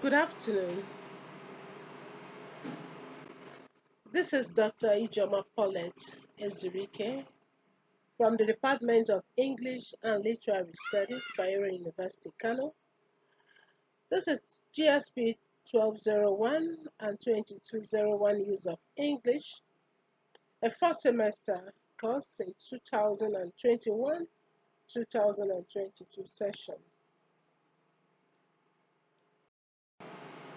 Good afternoon. This is Dr. Ijoma Paulette Ezuruike from the Department of English and Literary Studies, Bayero University, Kano. This is GSP 1201 and 2201 Use of English, a first semester course in 2021-2022 session.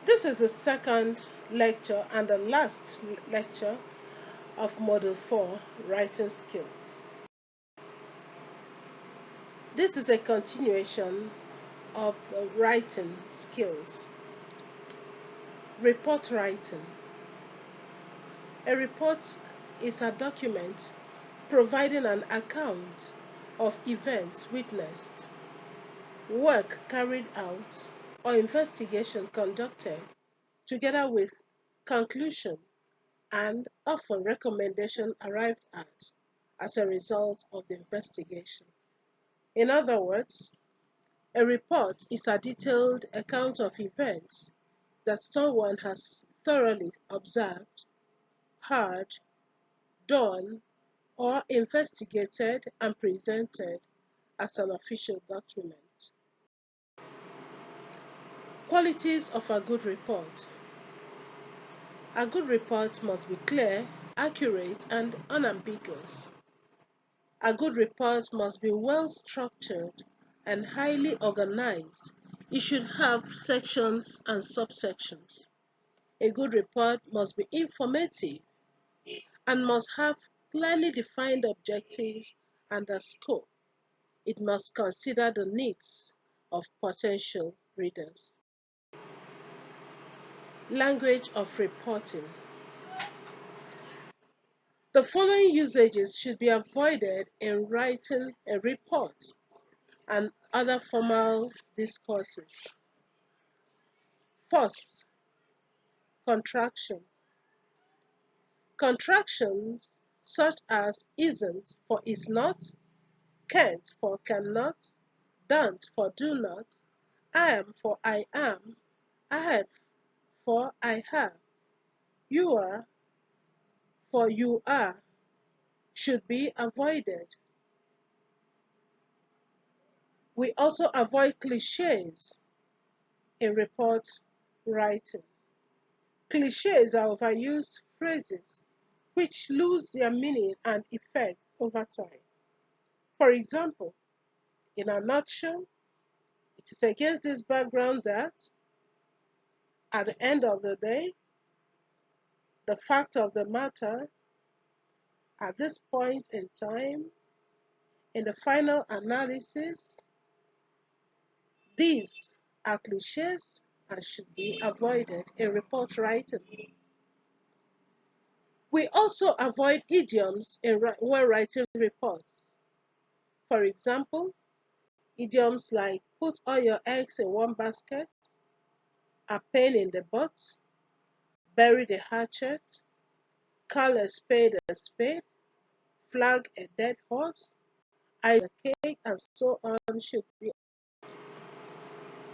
This is the second lecture and the last lecture of Module 4, Writing Skills. This is a continuation of the writing skills. Report writing. A report is a document providing an account of events witnessed, work carried out, or investigation conducted, together with conclusion and often recommendation arrived at as a result of the investigation. In other words, a report is a detailed account of events that someone has thoroughly observed, heard, done, or investigated and presented as an official document. Qualities of a good report. A good report must be clear, accurate, and unambiguous. A good report must be well structured and highly organized. It should have sections and subsections. A good report must be informative and must have clearly defined objectives and a scope. It must consider the needs of potential readers. Language of reporting. The following usages should be avoided in writing a report and other formal discourses. First, contraction. Contractions such as isn't for is not, can't for cannot, don't for do not, I am for I am, I have for I have, you are for you are should be avoided. We also avoid cliches in report writing. Cliches are overused phrases which lose their meaning and effect over time. For example, in a nutshell, it is against this background that, at the end of the day, the fact of the matter, at this point in time, in the final analysis, these are cliches and should be avoided in report writing. We also avoid idioms when writing reports. For example, idioms like put all your eggs in one basket, a pain in the butt, bury the hatchet, call a spade, flag a dead horse, ice a cake, and so on should be.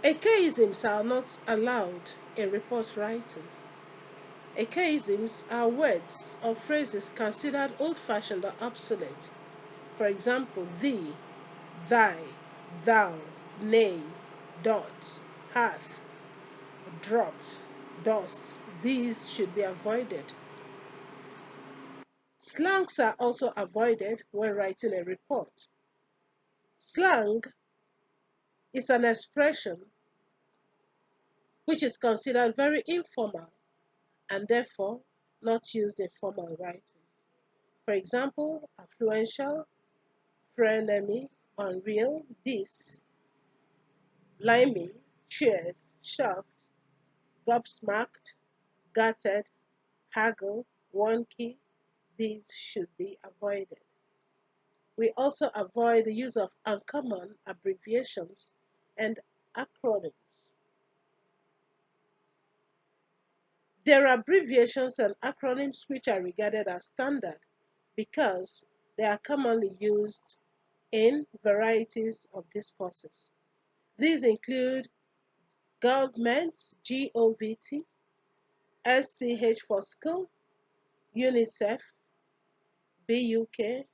Achaisms are not allowed in report writing. Achaisms are words or phrases considered old-fashioned or obsolete. For example, thee, thy, thou, nay, dot, hath, dropped, dust. These should be avoided. Slangs are also avoided when writing a report. Slang is an expression which is considered very informal and therefore not used in formal writing. For example, affluential, frenemy, unreal, this, limey, cheers, shaft, gobsmacked, gutted, haggle, wonky. These should be avoided. We also avoid the use of uncommon abbreviations and acronyms. There are abbreviations and acronyms which are regarded as standard because they are commonly used in varieties of discourses. These include government, GOVT, SCH for school, UNICEF, BUK,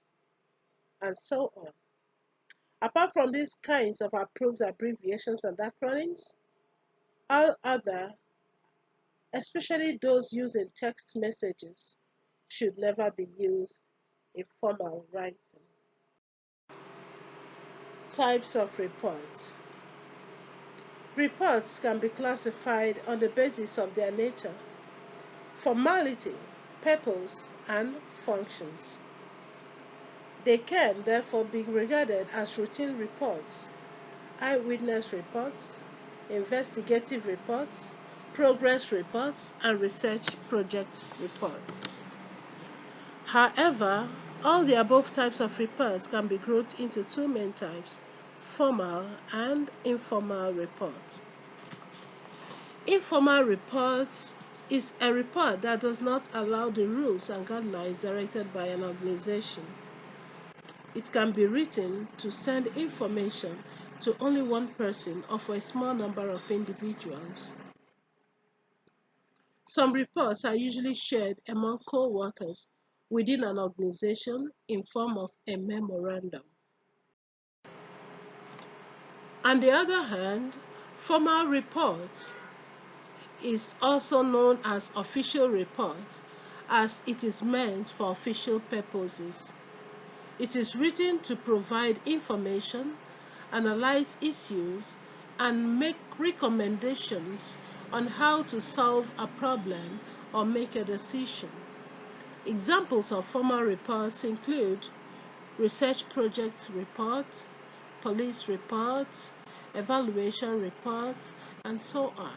and so on. Apart from these kinds of approved abbreviations and acronyms, all other, especially those used in text messages, should never be used in formal writing. Types of reports. Reports can be classified on the basis of their nature, formality, purpose, and functions. They can therefore be regarded as routine reports, eyewitness reports, investigative reports, progress reports, and research project reports. However, all the above types of reports can be grouped into two main types: formal and informal reports. Informal report is a report that does not allow the rules and guidelines directed by an organization. It can be written to send information to only one person or for a small number of individuals. Some reports are usually shared among co-workers within an organization in form of a memorandum. On the other hand, formal report is also known as official report, as it is meant for official purposes. It is written to provide information, analyze issues, and make recommendations on how to solve a problem or make a decision. Examples of formal reports include research project reports, police reports, evaluation reports, and so on.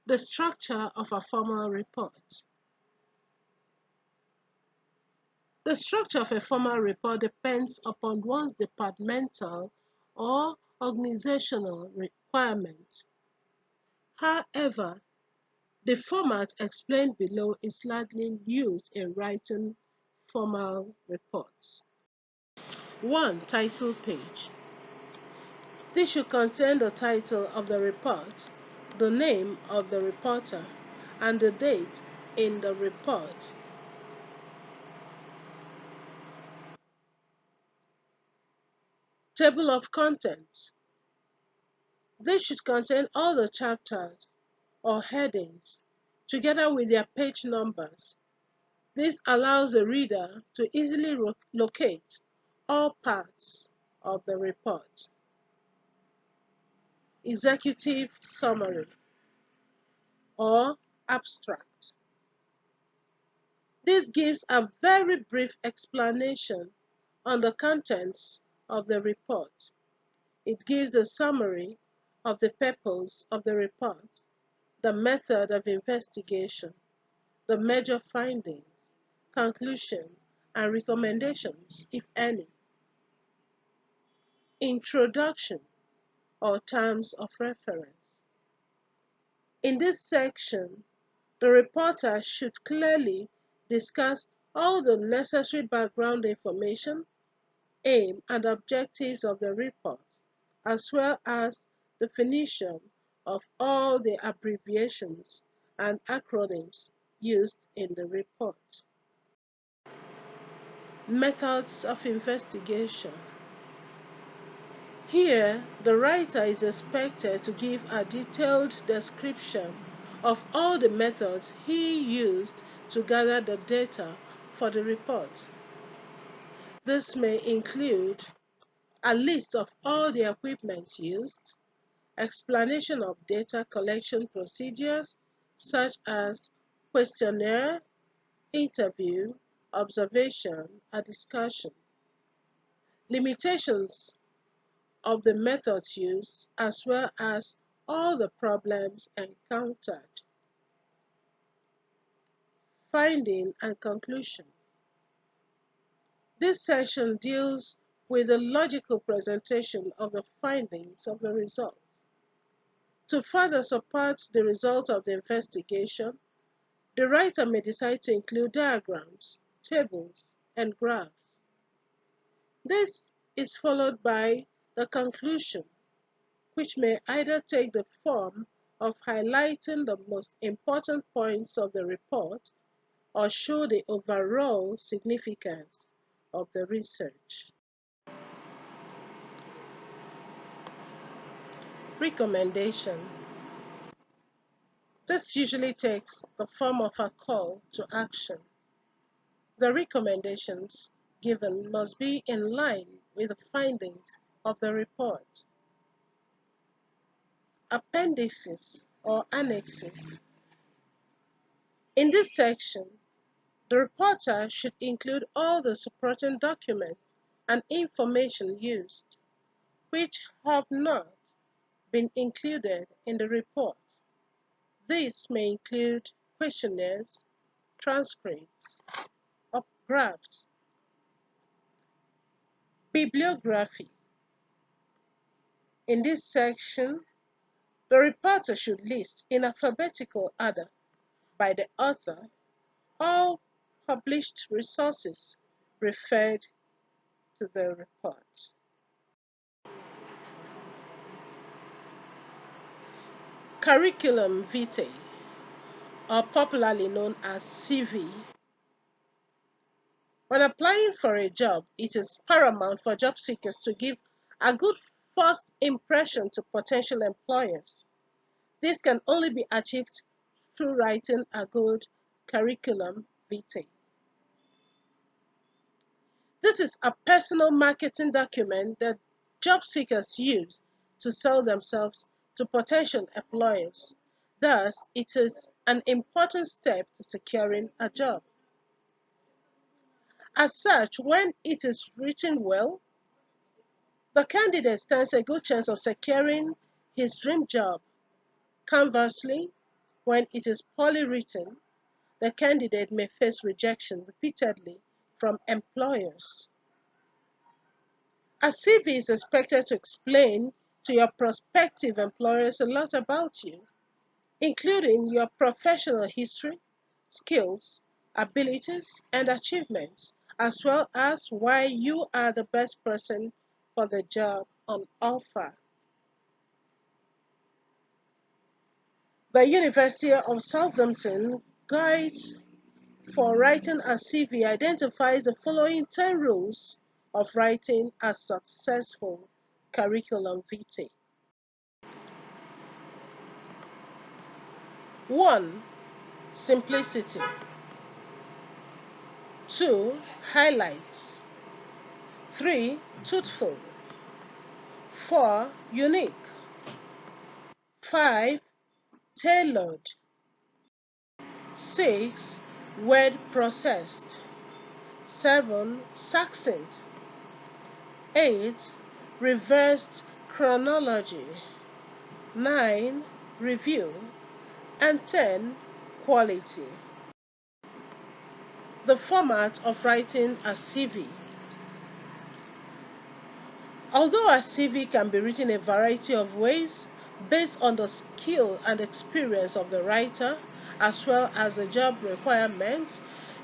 The structure of a formal report. The structure of a formal report depends upon one's departmental or organizational requirement. However, the format explained below is largely used in writing formal reports. 1. Title page. This should contain the title of the report, the name of the reporter, and the date in the report. Table of contents. This should contain all the chapters or headings together with their page numbers. This allows the reader to easily locate all parts of the report. Executive summary or abstract. This gives a very brief explanation on the contents of the report. It gives a summary of the purpose of the report, the method of investigation, the major findings, conclusion, and recommendations, if any. Introduction or terms of reference. In this section, the reporter should clearly discuss all the necessary background information, aim, and objectives of the report, as well as definition of all the abbreviations and acronyms used in the report. Methods of investigation. Here, the writer is expected to give a detailed description of all the methods he used to gather the data for the report. This may include a list of all the equipment used, explanation of data collection procedures such as questionnaire, interview, observation, and discussion, limitations of the methods used, as well as all the problems encountered. Finding and conclusion. This section deals with the logical presentation of the findings of the result. To further support the result of the investigation, the writer may decide to include diagrams, tables, and graphs. This is followed by the conclusion, which may either take the form of highlighting the most important points of the report or show the overall significance of the research. Recommendation. This usually takes the form of a call to action. The recommendations given must be in line with the findings of the report. Appendices or annexes. In this section, the reporter should include all the supporting documents and information used, which have not been included in the report. This may include questionnaires, transcripts, or graphs. Bibliography. In this section, the reporter should list in alphabetical order by the author all published resources referred to the report. Curriculum Vitae, or popularly known as CV. When applying for a job, it is paramount for job seekers to give a good first impression to potential employers. This can only be achieved through writing a good curriculum vitae. This is a personal marketing document that job seekers use to sell themselves to potential employers. Thus, it is an important step to securing a job. As such, when it is written well, the candidate stands a good chance of securing his dream job. Conversely, when it is poorly written, the candidate may face rejection repeatedly from employers. A CV is expected to explain to your prospective employers a lot about you, including your professional history, skills, abilities, and achievements, as well as why you are the best person for the job on offer. The University of Southampton Guide for Writing a CV identifies the following 10 rules of writing a successful curriculum vitae. 1. Simplicity. 2. Highlights. 3. Truthful. 4. Unique. 5. Tailored. 6. Word processed. 7. Succinct. 8. Reversed chronology. 9. Review. And 10. Quality. The format of writing a CV. Although a CV can be written a variety of ways based on the skill and experience of the writer, as well as the job requirements,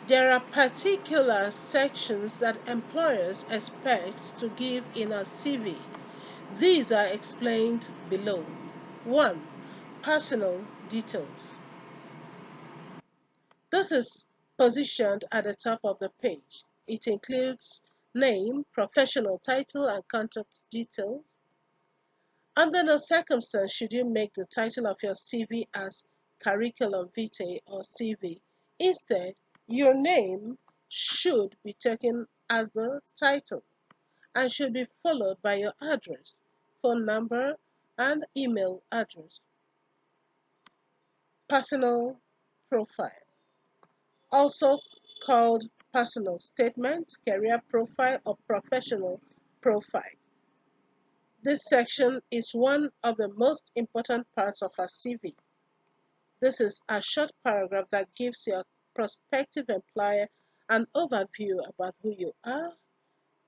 there are particular sections that employers expect to give in a CV. These are explained below. 1. Personal details. This is positioned at the top of the page. It includes name, professional title, and contact details. Under no circumstance should you make the title of your CV as Curriculum Vitae or CV. Instead, your name should be taken as the title and should be followed by your address, phone number, and email address. Personal profile, also called personal statement, career profile, or professional profile. This section is one of the most important parts of a CV. This is a short paragraph that gives your prospective employer an overview about who you are,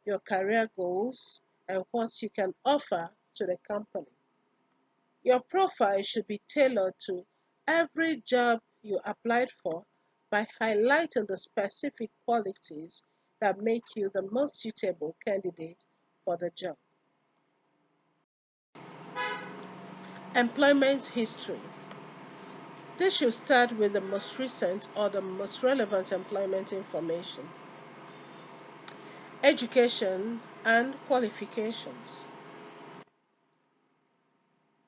your career goals, and what you can offer to the company. Your profile should be tailored to every job you applied for by highlighting the specific qualities that make you the most suitable candidate for the job. Employment history. This should start with the most recent or the most relevant employment information. Education and qualifications.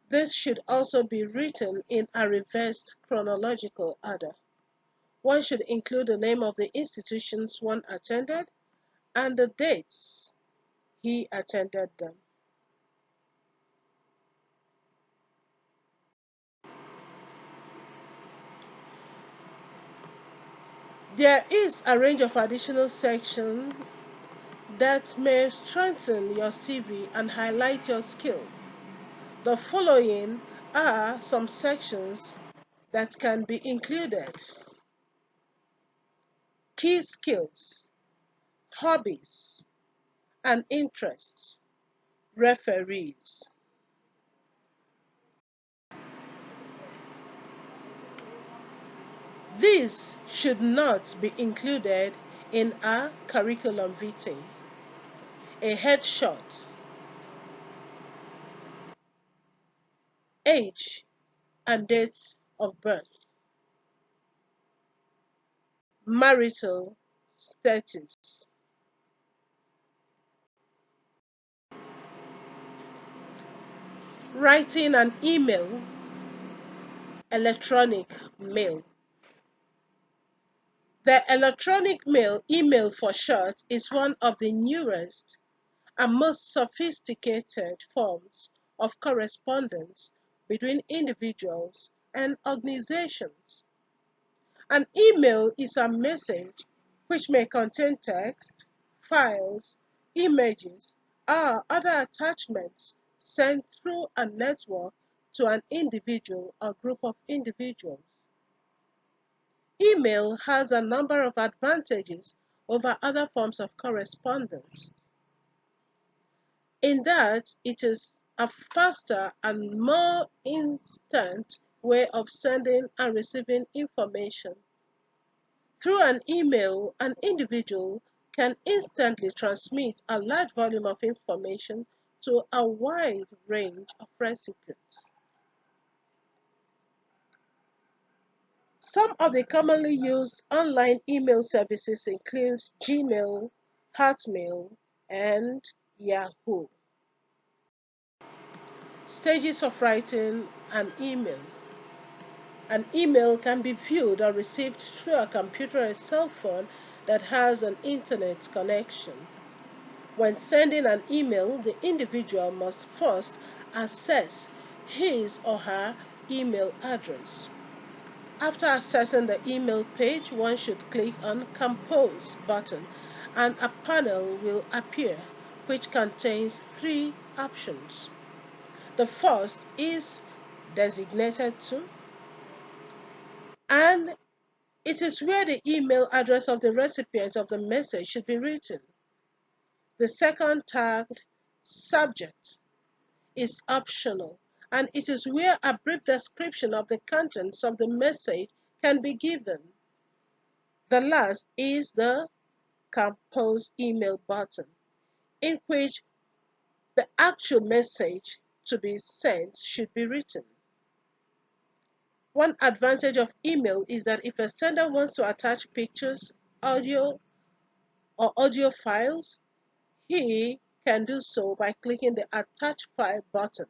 This should also be written in a reversed chronological order. One should include the name of the institutions one attended and the dates he attended them. There is a range of additional sections that may strengthen your CV and highlight your skill. The following are some sections that can be included: key skills, hobbies and interests, referees. These should not be included in a curriculum vitae. A headshot, age and date of birth, marital status, writing an email, electronic mail. The electronic mail, email for short, is one of the newest and most sophisticated forms of correspondence between individuals and organizations. An email is a message which may contain text, files, images, or other attachments sent through a network to an individual or group of individuals. Email has a number of advantages over other forms of correspondence, in that it is a faster and more instant way of sending and receiving information. Through an email, an individual can instantly transmit a large volume of information to a wide range of recipients. Some of the commonly used online email services include Gmail, Hotmail, and Yahoo. Stages of writing an email. An email can be viewed or received through a computer or cell phone that has an internet connection. When sending an email, the individual must first access his or her email address. After accessing the email page, one should click on Compose button and a panel will appear which contains three options. The first is designated to, and it is where the email address of the recipient of the message should be written. The second, tagged subject, is optional, and it is where a brief description of the contents of the message can be given. The last is the compose email button, in which the actual message to be sent should be written. One advantage of email is that if a sender wants to attach pictures, audio, or audio files, he can do so by clicking the Attach File button,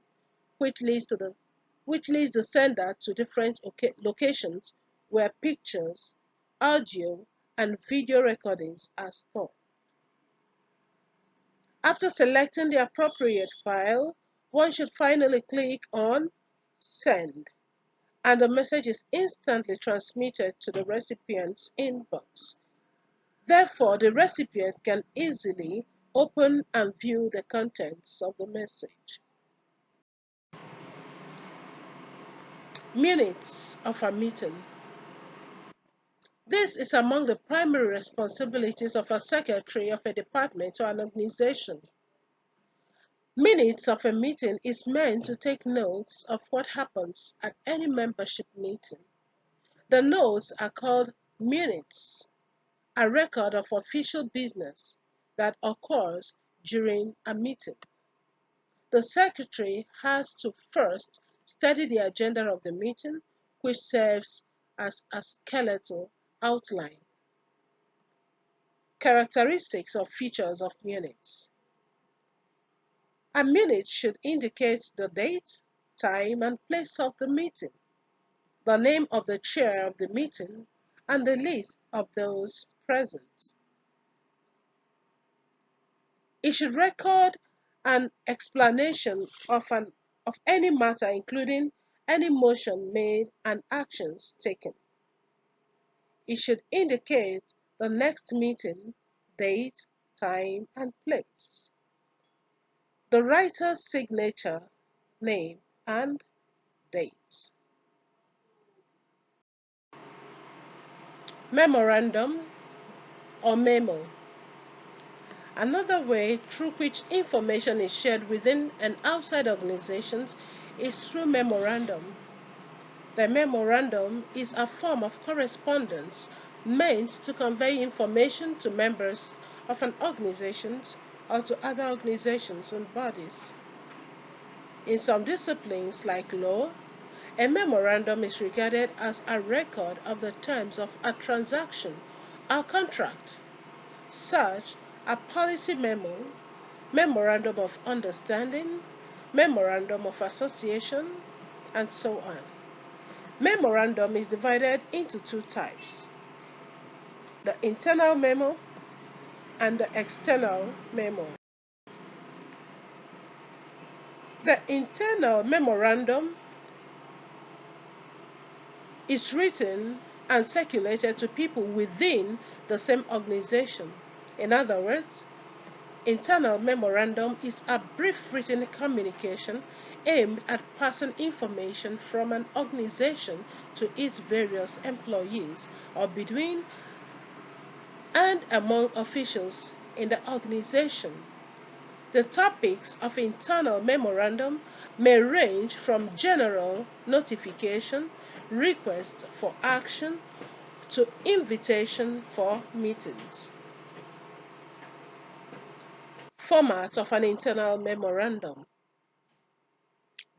which leads the sender to different locations where pictures, audio, and video recordings are stored. After selecting the appropriate file, one should finally click on Send, and the message is instantly transmitted to the recipient's inbox. Therefore, the recipient can easily open and view the contents of the message. Minutes of a meeting. This is among the primary responsibilities of a secretary of a department or an organization. Minutes of a meeting is meant to take notes of what happens at any membership meeting. The notes are called minutes, a record of official business that occurs during a meeting. The secretary has to first Study the agenda of the meeting, which serves as a skeletal outline. Characteristics or features of minutes. A minute should indicate the date, time, and place of the meeting, the name of the chair of the meeting, and the list of those present. It should record an explanation of any matter, including any motion made and actions taken. It should indicate the next meeting, date, time, and place, the writer's signature, name, and date. Memorandum or memo. Another way through which information is shared within and outside organizations is through memorandum. The memorandum is a form of correspondence meant to convey information to members of an organization or to other organizations and bodies. In some disciplines like law, a memorandum is regarded as a record of the terms of a transaction or contract, such as policy memo, memorandum of understanding, memorandum of association, and so on. Memorandum is divided into two types: the internal memo and the external memo. The internal memorandum is written and circulated to people within the same organization. In other words, internal memorandum is a brief written communication aimed at passing information from an organization to its various employees or between and among officials in the organization. The topics of internal memorandum may range from general notification, request for action, to invitation for meetings. Format of an internal memorandum.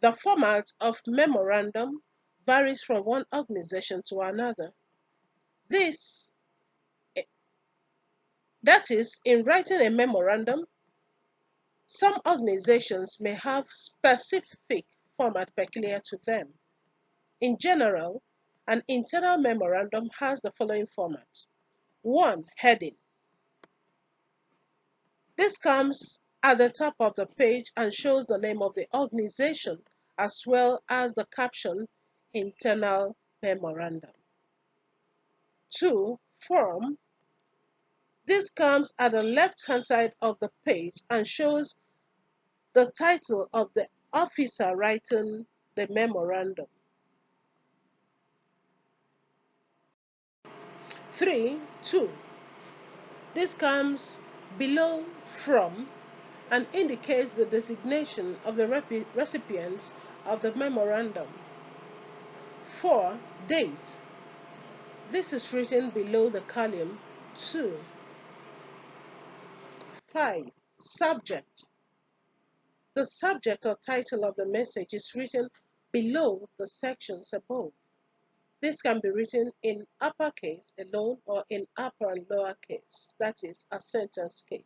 The format of memorandum varies from one organization to another. That is, in writing a memorandum, some organizations may have specific format peculiar to them. In general, an internal memorandum has the following format. 1. Heading. This comes at the top of the page and shows the name of the organization as well as the caption Internal Memorandum. 2. Form. This comes at the left-hand side of the page and shows the title of the officer writing the memorandum. 3. 2. This comes below from and indicates the designation of the recipients of the memorandum. 4. Date. This is written below the column 2. 5. Subject. The subject or title of the message is written below the sections above. This can be written in uppercase alone or in upper and lower case, that is, a sentence case.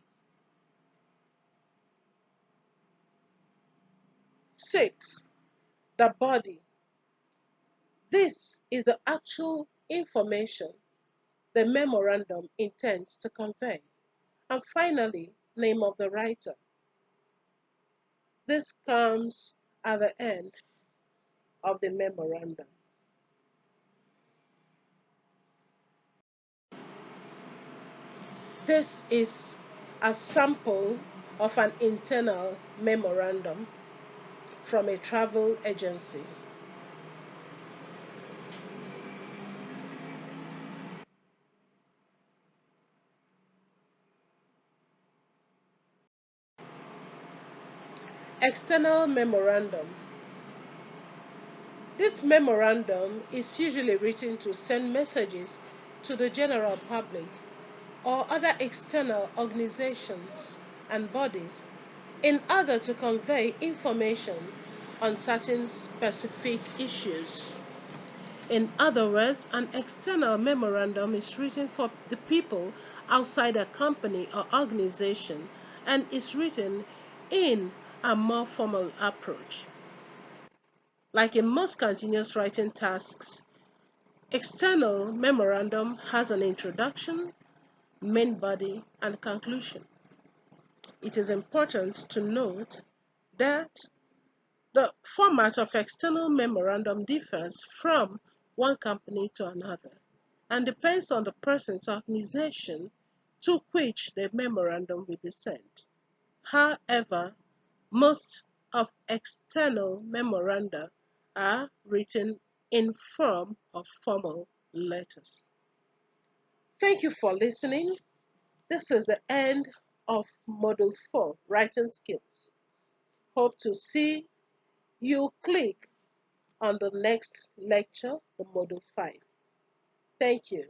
6. The body. This is the actual information the memorandum intends to convey. And finally, name of the writer. This comes at the end of the memorandum. This is a sample of an internal memorandum from a travel agency. External memorandum. This memorandum is usually written to send messages to the general public or other external organizations and bodies in order to convey information on certain specific issues. In other words, an external memorandum is written for the people outside a company or organization and is written in a more formal approach. Like in most continuous writing tasks, external memorandum has an introduction, main body, and conclusion. It is important to note that the format of external memorandum differs from one company to another and depends on the person's organization to which the memorandum will be sent. However, most of external memoranda are written in form of formal letters. Thank you for listening. This is the end of Module 4, Writing Skills. Hope to see you click on the next lecture, the Module 5. Thank you.